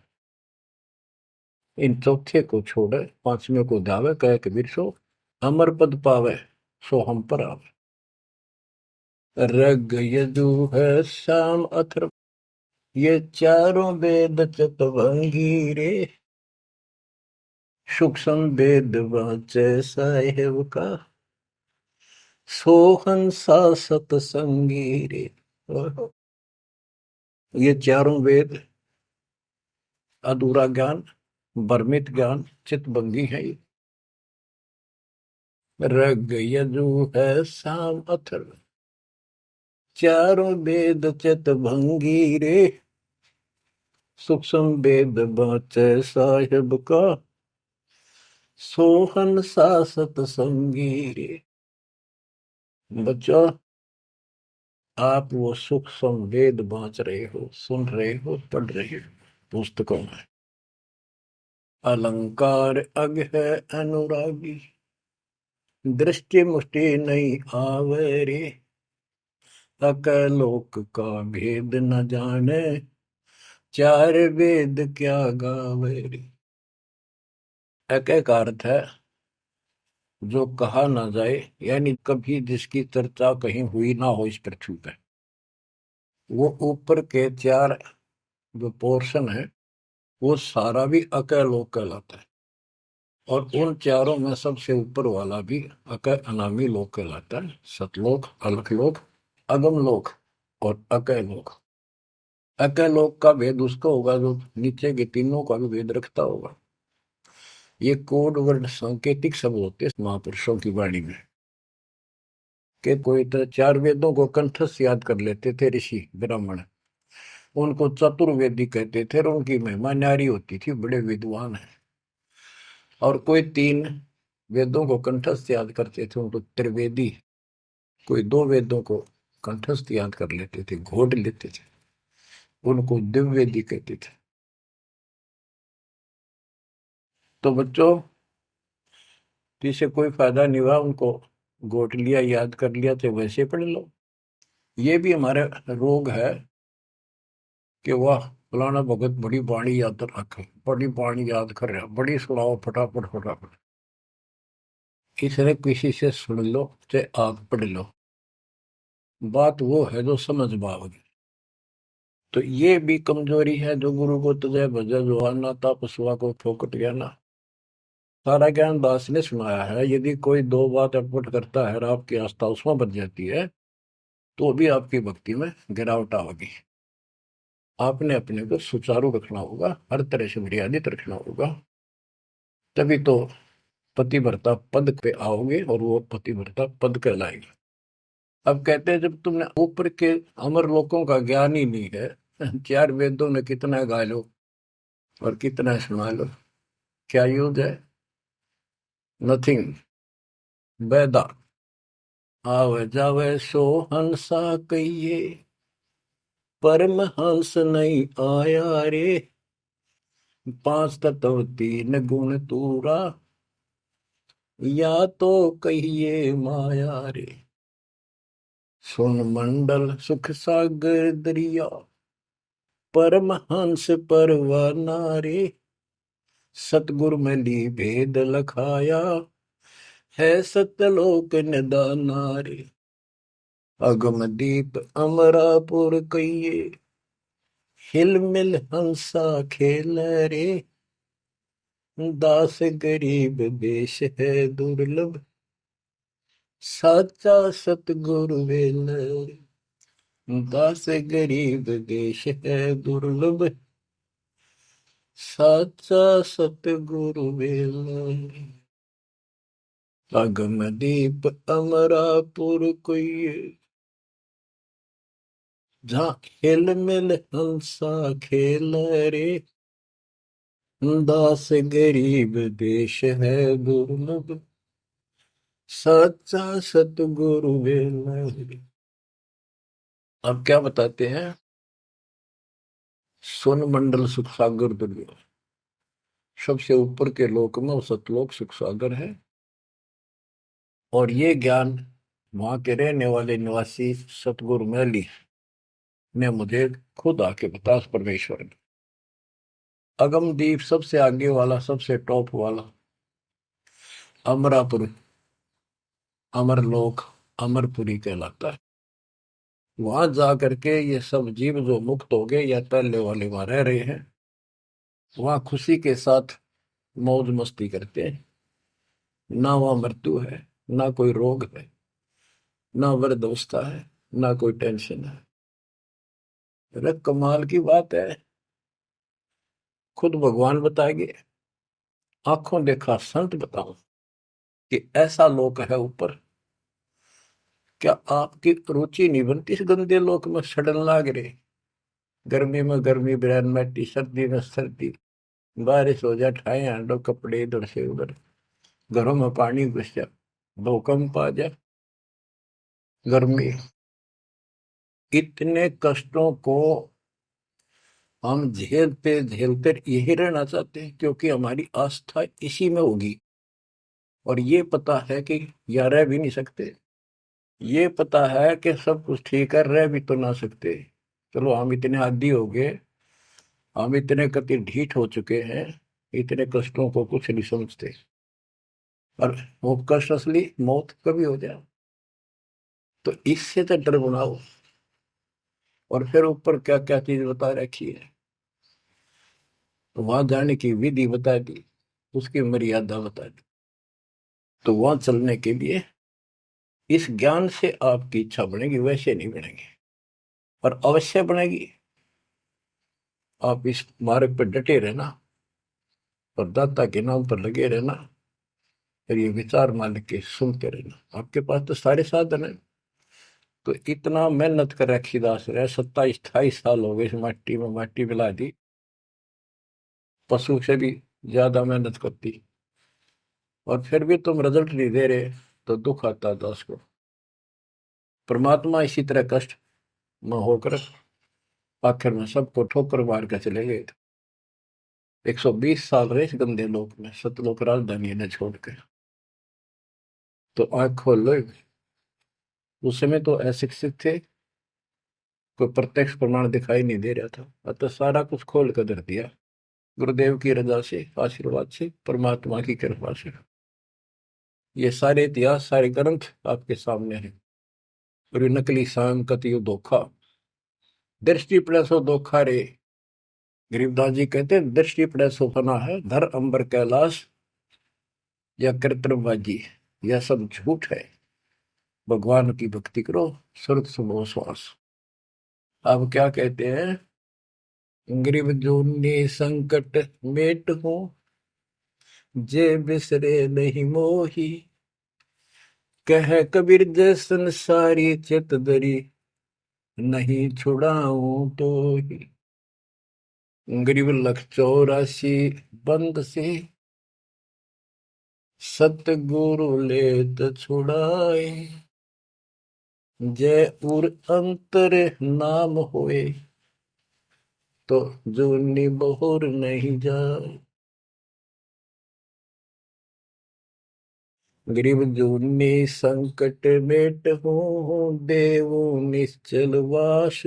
इन चौथे को छोड़े 5वें को धावे, कहे कबीर सो अमर पद पावे, सो हम पर आवे। रग यजु है श्याम अथर्व, ये चारों वेद चतुरंगी रे, सूक्ष्म वेद वाचे साहेब का, सोहंसा सतसंगी रे। ये चारों वेद अधूरा ज्ञान, भ्रमित ज्ञान, चितभंगी है ये। रग यजु है साम अथर्व, चारों वेद चितभंगी रे। सूक्ष्म वेद बाचे साहिब का, सोहन सा सतसंगी रे। बच्चों, आप वो सूक्ष्म वेद बांच रहे हो, सुन रहे हो, पढ़ रहे हो पुस्तकों में। अलंकार अग है अनुरागी, दृष्टि मुष्टि नहीं आवे रे। अकलोक का भेद न जाने, चार वेद क्या गावे रे। एक एक अर्थ है जो कहा ना जाए, यानी कभी जिसकी चर्चा कहीं हुई ना हो इस पृथ्वी पे। वो ऊपर के चार जो पोर्शन है वो सारा भी अकलोक कहलाता है। और उन चारों में सबसे ऊपर वाला भी अकय अनामी लोक कहलाता है। सतलोक, अलखलोक, अगम लोक और अकय लोक। अकय लोक का भेद उसका होगा जो नीचे के तीनों का भी भेद रखता होगा। ये कोड वर्ड सांकेतिक शब्द होते हैं महापुरुषों की वाणी में। कि कोई तो चार वेदों को कंठस्थ याद कर लेते थे ऋषि ब्राह्मण, उनको चतुर्वेदी कहते थे और उनकी महिमा न्यारी होती थी, बड़े विद्वान है। और कोई तीन वेदों को कंठस्थ याद करते थे, उनको त्रिवेदी। कोई दो वेदों को कंठस्थ याद कर लेते थे, घोट लेते थे, उनको दिव्यवेदी कहते थे। तो बच्चों, जिसे कोई फायदा नहीं हुआ, उनको घोट लिया, याद कर लिया, तो वैसे पढ़ लो। ये भी हमारे रोग है कि वाह फलाना भगत बड़ी बाणी याद रखे, बड़ी बाणी याद कर रहा, बड़ी सुनाओ फटाफट फटाफट। इसने किसी से सुन लो चाहे आप पढ़ लो, बात वो है जो समझ पाओगे। तो ये भी कमजोरी है जो गुरु को तुझे भजा जो आना था पशुआ को फोकट गया ना। सारा ज्ञान दास ने सुनाया है। यदि कोई दो बात अटपट करता है और आपकी आस्था उसमें बच जाती है तो भी आपकी भक्ति में गिरावट आएगी। आपने अपने को सुचारू रखना होगा, हर तरह से मर्यादित रखना होगा, तभी तो पतिव्रता पद पे आओगे और वो पतिव्रता पद कहलाएगा। अब कहते हैं जब तुमने ऊपर के अमर लोकों का ज्ञान ही नहीं है, चार वेदों में कितना गा लो और कितना सुना लो, क्या यूज है? नथिंग। बैदा आवे जावे सो हंसा कहिए, परमहंस नहीं आया रे। पांच तत्व तीन गुण तूरा, या तो कहिए माया रे। सुन मंडल सुख सागर दरिया, परमहंस परवाना रे। सतगुरु में ली भेद लखाया, है सतलोक निदाना रे। अगम दीप अमरापुर कहिए, हिल मिल हंसा खेल रे। दास गरीब देश है दुर्लभ, साचा सतगुरु वेल रे। दास गरीब देश है दुर्लभ, साचा सतगुरु वेल रे। अगम दीप अमरापुर कोई, जहाँ हिल मिल हंसा खेल रे। दास गरीब देश है दुर्लभ, सच्चा सतगुरु वेल। अब क्या बताते हैं? सुन मंडल सुख सागर दुर्लभ, सबसे ऊपर के लोक में वो सतलोक सुख सागर है। और ये ज्ञान वहां के रहने वाले निवासी सतगुरु मैली ने मुझे खुद आके बताया, परमेश्वर ने। अगमदीप सबसे आगे वाला, सबसे टॉप वाला अमरापुर, अमरलोक, अमरपुरी कहलाता है। वहां जा करके ये सब जीव जो मुक्त हो गए या पहले वाले वहां रह रहे हैं, वहां खुशी के साथ मौज मस्ती करते हैं। ना वहां मृत्यु है, ना कोई रोग है, ना वृद्धावस्था है, ना कोई टेंशन है। अरे कमाल की बात है, खुद भगवान बताएंगे, आंखों देखा संत बताऊं कि ऐसा लोक है ऊपर। क्या आपकी रुचि नहीं बनती इस गंदे लोक में सड़न लाग रहे? गर्मी में गर्मी बिरान मैटी, सर्दी में सर्दी, बारिश हो जाए ठाए हांडो कपड़े इधर से उधर, घरों में पानी घुस जाए, भूकंप आ जाए, गर्मी, इतने कष्टों को हम झेलते झेलते यही रहना चाहते हैं, क्योंकि हमारी आस्था इसी में होगी। और ये पता है कि या रह भी नहीं सकते, ये पता है कि सब कुछ ठीक है, रह भी तो ना सकते। चलो हम इतने आदी हो गए, हम इतने कति ढीठ हो चुके हैं, इतने कष्टों को कुछ नहीं समझते। और वो कष्ट असली मौत कभी हो जाए, तो इससे तो डर बनाओ। और फिर ऊपर क्या क्या चीज बता रखी है, तो वहां जाने की विधि बता दी, उसकी मर्यादा बता दी। तो वहां चलने के लिए इस ज्ञान से आपकी इच्छा बनेगी, वैसे नहीं बनेगी, और अवश्य बनेगी। आप इस मार्ग पर डटे रहना और दाता के नाम पर लगे रहना, फिर ये विचार मान के सुनते रहना। आपके पास तो सारे साधन है। तो इतना मेहनत कर रखी दास रहे, 27-28 साल हो गए इस माटी में माटी मिला दी, पशु से भी ज्यादा मेहनत करती, और फिर भी तुम रिजल्ट नहीं दे रहे, तो दुख आता है दास को। परमात्मा इसी तरह कष्ट में होकर आखिर में सबको ठोकर मार कर चले गए थे। 120 साल रहे इस गंदे लोक में, सतलोक राजधानी ने छोड़ के। तो आंख खोल लो। उस समय तो अशिक्षित थे, कोई प्रत्यक्ष प्रमाण दिखाई नहीं दे रहा था, अतः सारा कुछ खोल कर धर दिया, गुरुदेव की रजा से, आशीर्वाद से, परमात्मा की कृपा से। ये सारे इतिहास, सारे ग्रंथ आपके सामने हैं। और ये नकली सांग कतियो धोखा, दृष्टि पड़े सो धोखा रे। गरीबदास जी कहते हैं, दृष्टि पड़े सो फना है, धर अंबर कैलाश या कृत्रिमबाजी, यह सब झूठ है। भगवान की भक्ति करो, सुरत सुबह श्वास। अब क्या कहते हैं, गरीब जूनी संकट मेट हो, जे बिसरे नहीं मोही, कह कबीर जय संसारी चित दरी, नहीं छुड़ाऊं तो ही। गरीब लख 84 बंद से, सतगुरु लेत छुड़ाए, जय उर अंतर नाम होए, तो जूनी बहुर नहीं जाए। गरीब जूनी संकट मेट हूँ, देवू निश्चल वास,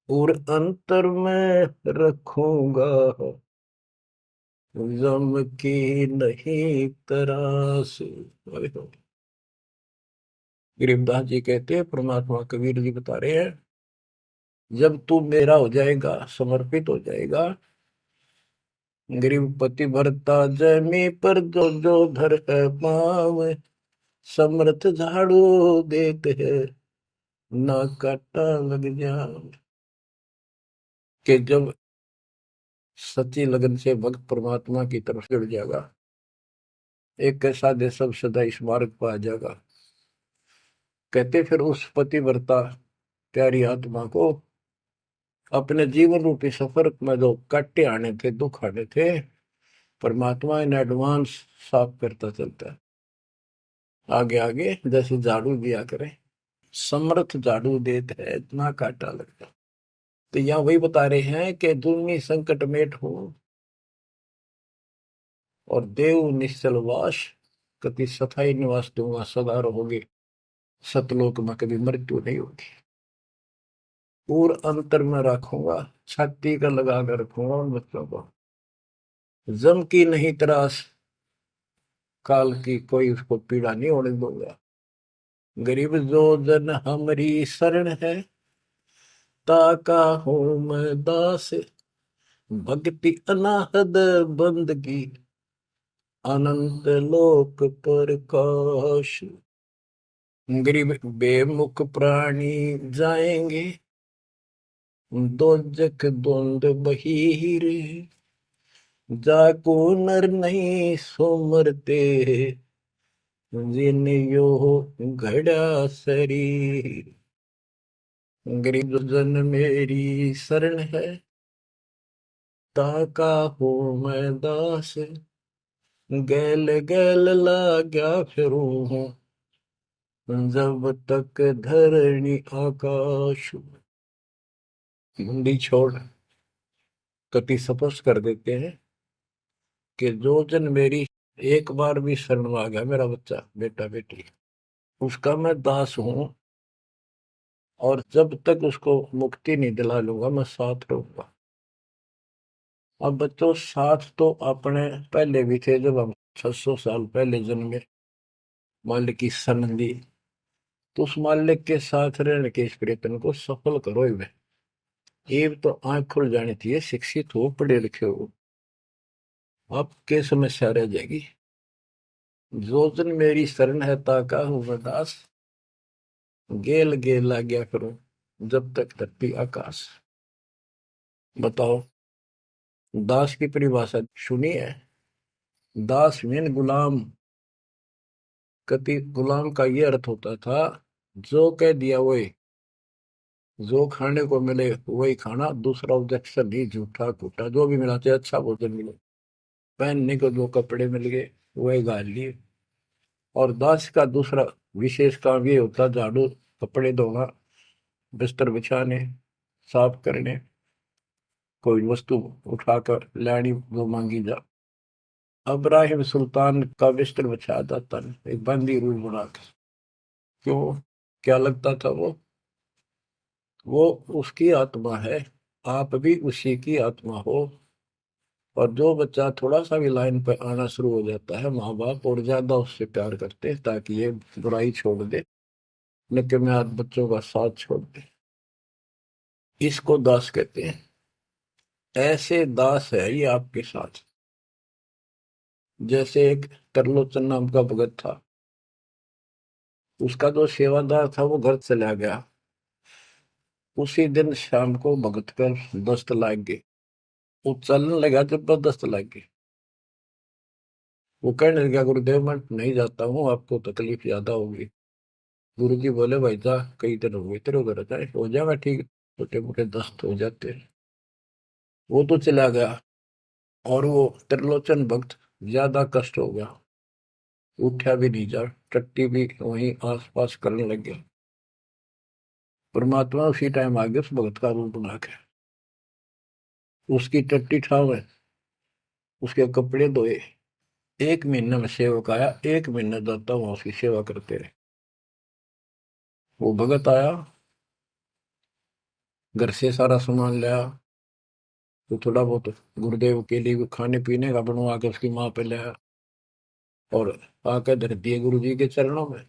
और अंतर में रखूंगा, गम की नहीं तरास। गरीबदास जी कहते हैं, परमात्मा कबीर जी बता रहे हैं, जब तू मेरा हो जाएगा, समर्पित हो जाएगा, गरीब पति भरता जमी पर जो जो धर है पाव, समर्थ झाड़ू देते हैं, ना काटा लग जाए। कि जब सच्ची लगन से भक्त परमात्मा की तरफ जुड़ जाएगा, एक कैसा दे सब सदा इस मार्ग पर आ जाएगा। कहते फिर उस पतिव्रता प्यारी आत्मा को अपने जीवन रूपी सफर में जो काटे आने थे, दुख आने थे, परमात्मा इन एडवांस साफ करता चलता है। आगे आगे जैसे झाड़ू दिया करे, समर्थ झाड़ू देते है, इतना काटा लगता। तो यहाँ वही बता रहे हैं कि दुर्मी संकट मेट हो, और देव निश्चल वास, कति सथाई निवास दूंगा, सदा रहोगे सतलोक में, कभी मृत्यु नहीं होगी। और अंतर में रखूंगा, छाती का लगा कर रखूंगा उन बच्चों को, जम की नहीं त्रास, काल की कोई उसको पीड़ा नहीं होने दूंगा। गरीब जो जन हमारी शरण है, ताका हूं मैं दास, भक्ति अनाहद बंदगी, अनंत लोक प्रकाश। गरीब बेमुख प्राणी जाएंगे दोजख द्वंद बहीर, जाको नर नहीं सो मरते, जिन यो घड़ा शरीर। गरीब जन मेरी शरण है, ताका हो मैं दास, गैल गैल लाग्या फिरूं हूँ, जब तक धरणी आकाश। मुंडी छोड़ कति स्पष्ट कर देते हैं कि जो जन मेरी एक बार भी शरण में आ गया, मेरा बच्चा बेटा बेटी, उसका मैं दास हूं, और जब तक उसको मुक्ति नहीं दिला लूंगा मैं साथ रहूंगा। अब बच्चों साथ तो अपने पहले भी थे, जब हम 600 साल पहले जन्मे, मालिक की शरण दी, तो उस मालिक के साथ रहने के इस प्रयत्न को सफल करो ही। ये तो आंख खुल जानी चाहिए, शिक्षित हो पढ़े लिखे हो, आपके समस्या रह जाएगी। जो जन मेरी शरण है ताका हूँ मैं दास, गेल गेल आ गया करूं, जब तक धरती आकाश। बताओ, दास की परिभाषा सुनी है? दास मीन गुलाम। कति गुलाम का ये अर्थ होता था, जो कह दिया वही, जो खाने को मिले वही खाना, दूसरा ऑब्जेक्शन नहीं, झूठा कूटा जो भी मिला, चाहे अच्छा भोजन मिले, पहनने को जो कपड़े मिल गए वही गाल लिए। और दास का दूसरा विशेष काम ये होता, झाड़ू, कपड़े धोना, बिस्तर बिछाने, साफ करने, कोई वस्तु उठाकर लानी वो मांगी जा। अब्राहिम सुल्तान का बिस्तर बिछाया जाता है एक बंदी रूम बना के। क्यों? क्या लगता था वो उसकी आत्मा है, आप भी उसी की आत्मा हो। और जो बच्चा थोड़ा सा भी लाइन पर आना शुरू हो जाता है, माँ बाप और ज्यादा उससे प्यार करते हैं ताकि ये बुराई छोड़ दे, लेकिन मैं आज बच्चों का साथ छोड़ दे। इसको दास कहते हैं। ऐसे दास है ये आपके साथ। जैसे एक तरलोचन नाम का भगत था, उसका जो सेवादार था वो घर चला गया। उसी दिन शाम को भगत पर दस्त लाग गई, वो चलने लगा, जबरदस्त लाग गई। वो कहने लगा, गुरुदेव मैं नहीं जाता हूँ, आपको तकलीफ ज्यादा होगी। गुरु जी बोले, भाई जा, कई दिन हो गए तेरे उधर, जाए हो जाएगा ठीक, छोटे मोटे दस्त हो जाते हैं। वो तो चला गया, और वो त्रिलोचन भक्त ज्यादा कष्ट हो गया, उठा भी नहीं जा, टट्टी भी वहीं आस पास करने लग गया। परमात्मा उसी टाइम आ गया उस भगत का रूप बना के, उसकी टट्टी ठावे, उसके कपड़े धोए। एक महीने में सेवक आया, एक महीने जाता वहां उसकी सेवा करते रहे। वो भगत आया, घर से सारा सामान लाया, तो थोड़ा बहुत गुरुदेव के लिए खाने पीने का बनवा के उसकी माँ पे लाया, और आकर धर दिए गुरु जी के चरणों में।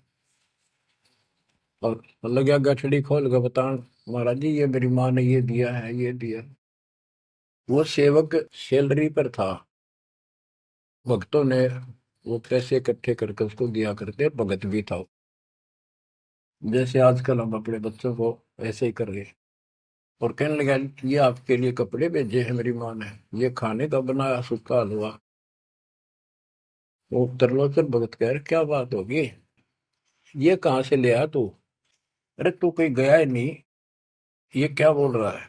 और लगा गठड़ी खोल के बतान, महाराज जी ये मेरी माँ ने ये दिया है, ये दिया। वो सेवक सैलरी पर था, भक्तों ने वो पैसे इकट्ठे करके उसको दिया करते, भगत भी था। जैसे आजकल हम अपने बच्चों को ऐसे ही कर रहे हैं। और कहने लगा, ये आपके लिए कपड़े भेजे हैं मेरी माँ ने, ये खाने का बनाया सूखा हलवा। वो त्रिलोचन भगत कह रहे, क्या बात होगी, ये कहाँ से ले आया तू? अरे तू कहीं गया ही नहीं, ये क्या बोल रहा है?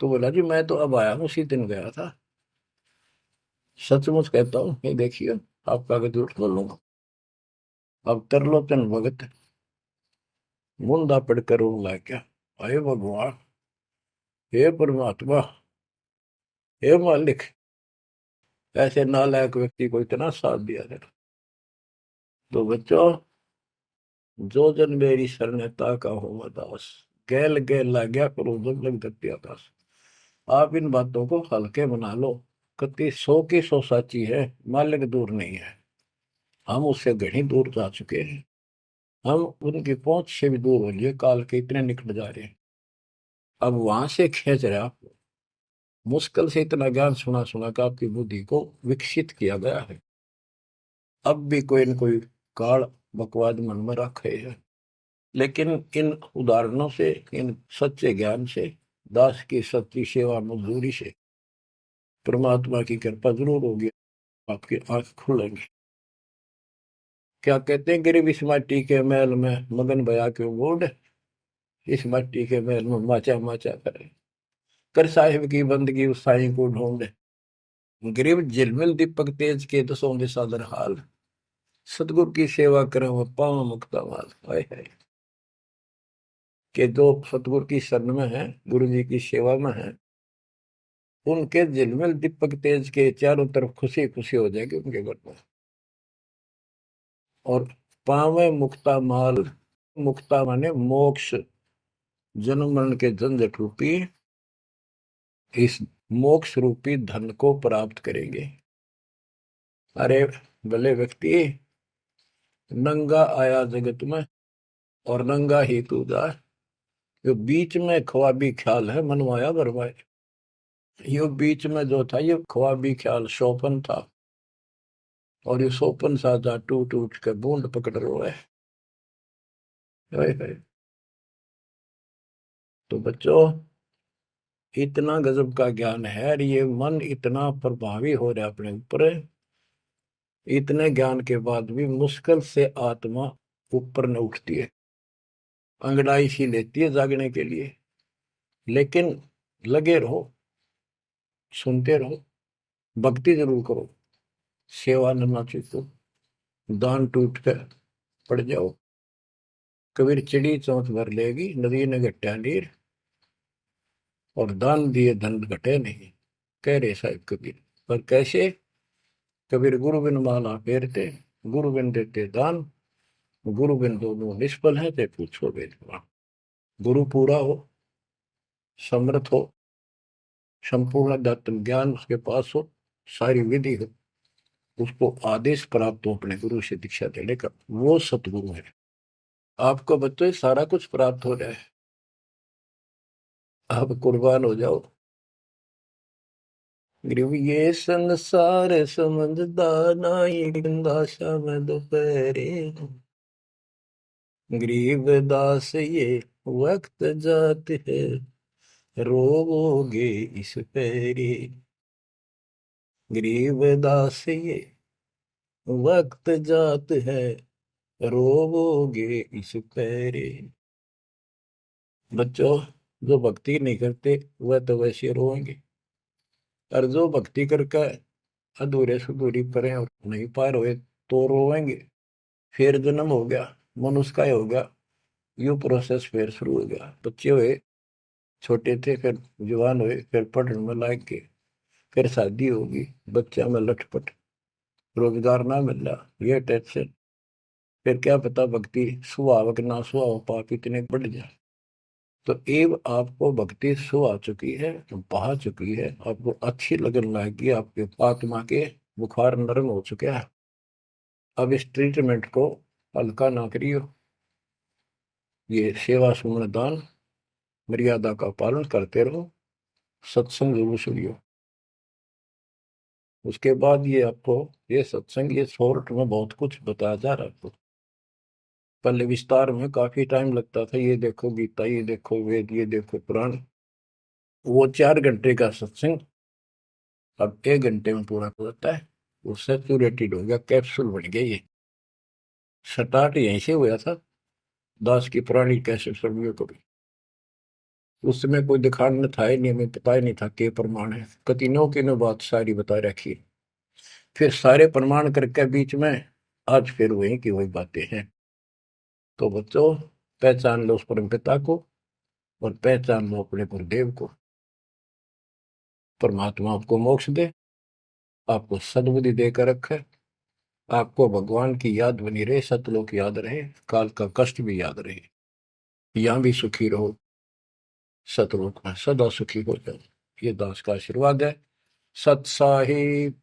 तो बोला, जी मैं तो अब आया हूँ, उसी दिन गया था। सचमुच कहता हूँ, ये देखिए, आपका आगे झूठ बोलूंगा। अब त्रिलोचन भगत मुंदा पड़कर रोने लग गया, अरे भगवान, हे परमात्मा, हे मालिक, ऐसे नालायक व्यक्ति को इतना साथ दिया है। तो बच्चों, जो जन मेरी शरणता का हो दास, गैल गैल ला गया करो जब लग धरती आकाश। आप इन बातों को हल्के बना लो, कति 100 की 100 साची है, मालिक दूर नहीं है, हम उससे घनी दूर जा चुके हैं, हम उनकी पहुंच से भी दूर हो लिए, काल के इतने निकट जा रहे हैं। अब वहां से खींच रहे आप, मुश्किल से इतना ज्ञान सुना सुना कर आपकी बुद्धि को विकसित किया गया है। अब भी कोई न कोई काल बकवाद मन में रखे है। लेकिन इन उदाहरणों से, इन सच्चे ज्ञान से, दास की सच्ची सेवा मजदूरी से परमात्मा की कृपा जरूर होगी, आपकी आंख खुलेंगी। क्या कहते हैं, गिरिव इस माटी के महल में मगन भया क्यों बूढ़, इस मिट्टी के महल में माचा माचा करे, कर साहिब की बंदगी उस साईं को ढूंढे। गिरिव झिलमिल दीपक तेज के दसों दिशा दर हाल, सतगुरु की सेवा करें वो पावन मुक्ता माल। हाय हाय, के जो सतगुरु की शरण में है, गुरु जी की सेवा में है, उनके झिलमिल दीपक तेज के चारों तरफ खुशी खुशी हो जाएगी उनके घर में। और पावे मुक्ता माल, मुक्ता माने मोक्ष, जन्म मरण के झंझट रूपी इस मोक्ष रूपी धन को प्राप्त करेंगे। अरे भले व्यक्ति, नंगा आया जगत में और नंगा ही तू जा, यो बीच में ख्वाबी ख्याल है मनवाया बरवाए। यो बीच में जो था ये ख्वाबी ख्याल शोपन था, और ये शोपन साजा टूट टूट के बूंद पकड़ रोए। तो बच्चों, इतना गजब का ज्ञान है, और ये मन इतना प्रभावी हो रहा है अपने ऊपर, इतने ज्ञान के बाद भी मुश्किल से आत्मा ऊपर न उठती है, अंगड़ाई सी लेती है जागने के लिए। लेकिन लगे रहो, सुनते रहो, भक्ति जरूर करो, सेवा न चूको, दान टूट कर पड़ जाओ। कबीर चिड़ी चौंच भर लेगी, नदी ने घटा नीर, और दान दिए धन घटे नहीं, कह रहे साहिब कबीर। पर कैसे? कबीर गुरु बिन माला फेरते, गुरु बिन देते दान, गुरु बिन दोनों निष्फल है, ते पूछो वेदवान। गुरु पूरा हो, समर्थ हो, संपूर्ण अध्यात्म ज्ञान उसके पास हो, सारी विधि हो, उसको आदेश प्राप्त हो अपने गुरु से दीक्षा देने का, वो सतगुरु है। आपको बच्चों सारा कुछ प्राप्त हो जाए, आप कुर्बान हो जाओ। गुरु ये संसार समझदा नाई, दासा में दोपहरे, गरीब दास ये वक्त जात है, रोवोगे इस पैरी। गरीब दास ये वक्त जात है, रोवोगे इस पैरी। बच्चों, जो भक्ति नहीं करते वह तो वैसे रोएंगे, और जो भक्ति करके अधूरे सुधूरी परे और नहीं पार हुए तो रोएंगे। फिर जन्म हो गया, मनुष्य का ही हो गया, यू प्रोसेस फिर शुरू हो गया। बच्चे हुए, छोटे थे, फिर जवान हुए, फिर पढ़ने में लायक के, फिर शादी होगी, बच्चा में लटपट, रोजगार ना मिल रहा, ये टेंशन, फिर क्या पता भक्ति सुहावक ना सुहाव पाप इतने बढ़ जाए। तो एव आपको भक्ति सो आ चुकी है, बहा चुकी है, आपको अच्छी लगन लगी, आपके आत्मा के बुखार नरम हो चुके हैं। अब इस ट्रीटमेंट को हल्का ना करियो, ये सेवा सुमन दान मर्यादा का पालन करते रहो, सत्संग जरूर सुनियो। उसके बाद ये आपको ये सत्संग, ये शॉर्ट में बहुत कुछ बताया जा रहा है आपको। पहले विस्तार में काफी टाइम लगता था, ये देखो गीता, ये देखो वेद, ये देखो पुराण, वो 4 घंटे का सत्संग अब 1 घंटे में पूरा हो जाता है। वो सैचुरेटेड हो गया, कैप्सूल बन गया। ये स्टार्ट यहीं से हुआ था, दास की पुरानी कैसेट सर्वियों को भी। उस समय कोई दिखाने था ही नहीं, हमें पता ही नहीं था के प्रमाण है, कतिनों की नो बात सारी बता रखी। फिर सारे प्रमाण करके बीच में आज फिर वही की वही बातें हैं। तो बच्चों, पहचान लो उस परम पिता को, और पहचान लो अपने गुरुदेव को। परमात्मा आपको मोक्ष दे, आपको सद्बुद्धि देकर रखे, आपको भगवान की याद बनी रहे, सतलोक याद रहे, काल का कष्ट भी याद रहे, यहाँ भी सुखी रहो, सतलोक में सदा सुखी हो जाओ। ये दास का आशीर्वाद है। सत साहिब।